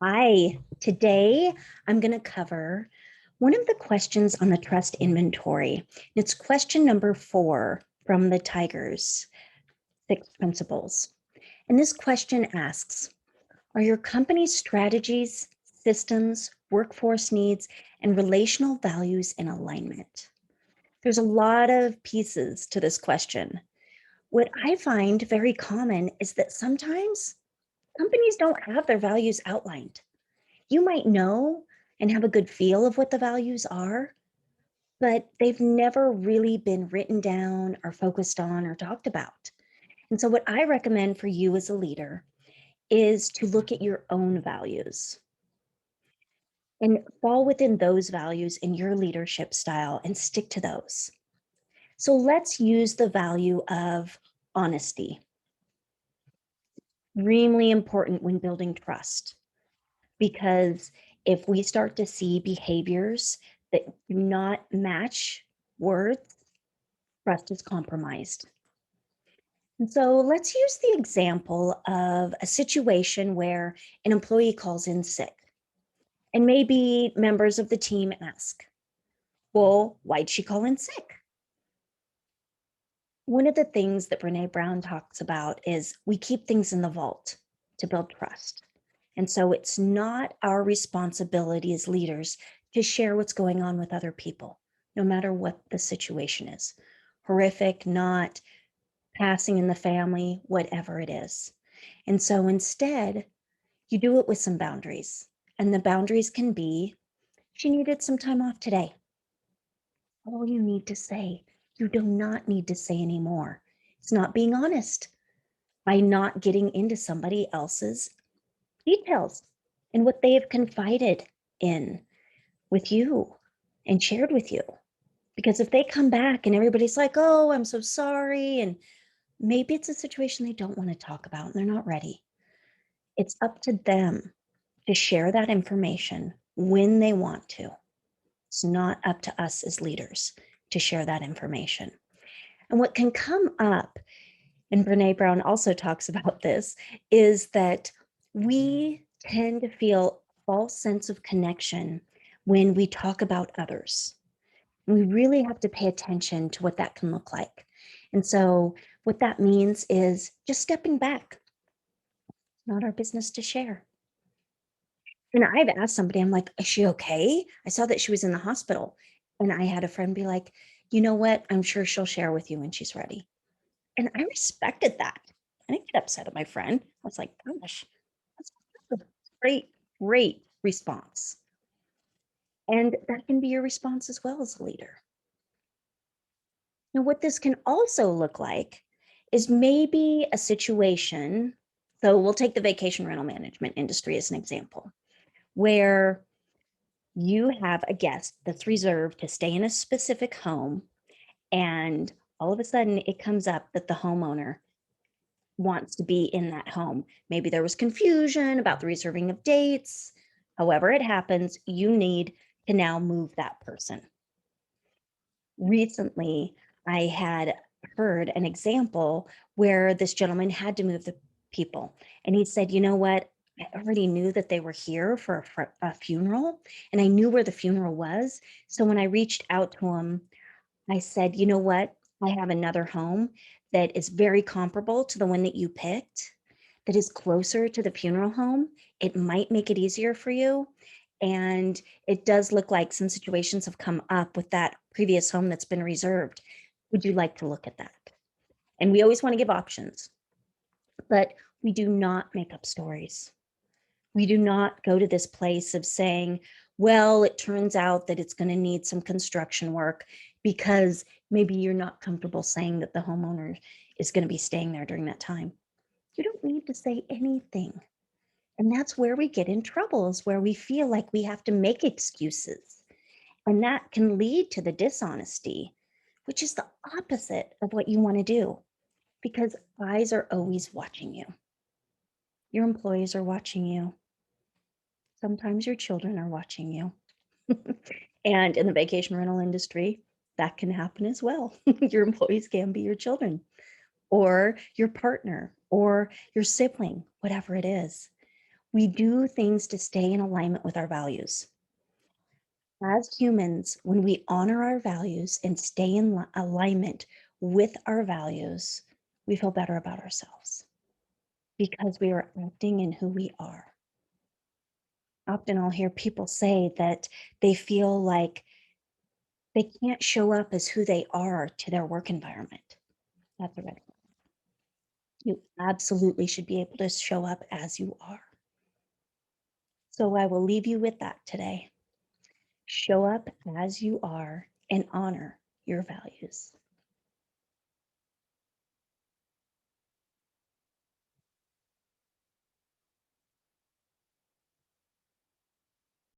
Hi, today I'm going to cover one of the questions on the trust inventory. It's question number 4 from the TIGERS 6 principles. And this question asks, are your company's strategies, systems, workforce needs, and relational values in alignment? There's a lot of pieces to this question. What I find very common is that sometimes companies don't have their values outlined. You might know and have a good feel of what the values are, but they've never really been written down or focused on or talked about. And so, what I recommend for you as a leader is to look at your own values and fall within those values in your leadership style and stick to those. So, let's use the value of honesty. Extremely important when building trust. Because if we start to see behaviors that do not match words, trust is compromised. And so let's use the example of a situation where an employee calls in sick. And maybe members of the team ask, well, why'd she call in sick? One of the things that Brene Brown talks about is we keep things in the vault to build trust. And so it's not our responsibility as leaders to share what's going on with other people, no matter what the situation is. Horrific, not, passing in the family, whatever it is. And so instead, you do it with some boundaries. And the boundaries can be, she needed some time off today. All you need to say. You do not need to say anymore. It's not being honest by not getting into somebody else's details and what they have confided in with you and shared with you. Because if they come back and everybody's like, oh, I'm so sorry, and maybe it's a situation they don't want to talk about and they're not ready, it's up to them to share that information when they want to. It's not up to us as leaders to share that information. And what can come up, and Brene Brown also talks about this, is that we tend to feel a false sense of connection when we talk about others. We really have to pay attention to what that can look like. And so what that means is just stepping back. It's not our business to share. And I've asked somebody, I'm like, is she okay? I saw that she was in the hospital. And I had a friend be like, you know what? I'm sure she'll share with you when she's ready. And I respected that. I didn't get upset at my friend. I was like, gosh, that's a great, great response. And that can be your response as well as a leader. Now, what this can also look like is maybe a situation. So we'll take the vacation rental management industry as an example, where you have a guest that's reserved to stay in a specific home, and all of a sudden it comes up that the homeowner wants to be in that home. Maybe there was confusion about the reserving of dates. However it happens, you need to now move that person. Recently, I had heard an example where this gentleman had to move the people. And he said, you know what? I already knew that they were here for a funeral, and I knew where the funeral was. So when I reached out to him, I said, you know what? I have another home that is very comparable to the one that you picked, that is closer to the funeral home. It might make it easier for you. And it does look like some situations have come up with that previous home that's been reserved. Would you like to look at that? And we always want to give options, but we do not make up stories. We do not go to this place of saying, well, it turns out that it's going to need some construction work, because maybe you're not comfortable saying that the homeowner is going to be staying there during that time. You don't need to say anything. And that's where we get in trouble, is where we feel like we have to make excuses. And that can lead to the dishonesty, which is the opposite of what you want to do, because eyes are always watching you. Your employees are watching you. Sometimes your children are watching you. And in the vacation rental industry, that can happen as well. Your employees can be your children or your partner or your sibling, whatever it is. We do things to stay in alignment with our values. As humans, when we honor our values and stay in alignment with our values, we feel better about ourselves because we are acting in who we are. Often I'll hear people say that they feel like they can't show up as who they are to their work environment. That's a red flag. You absolutely should be able to show up as you are. So I will leave you with that today. Show up as you are and honor your values.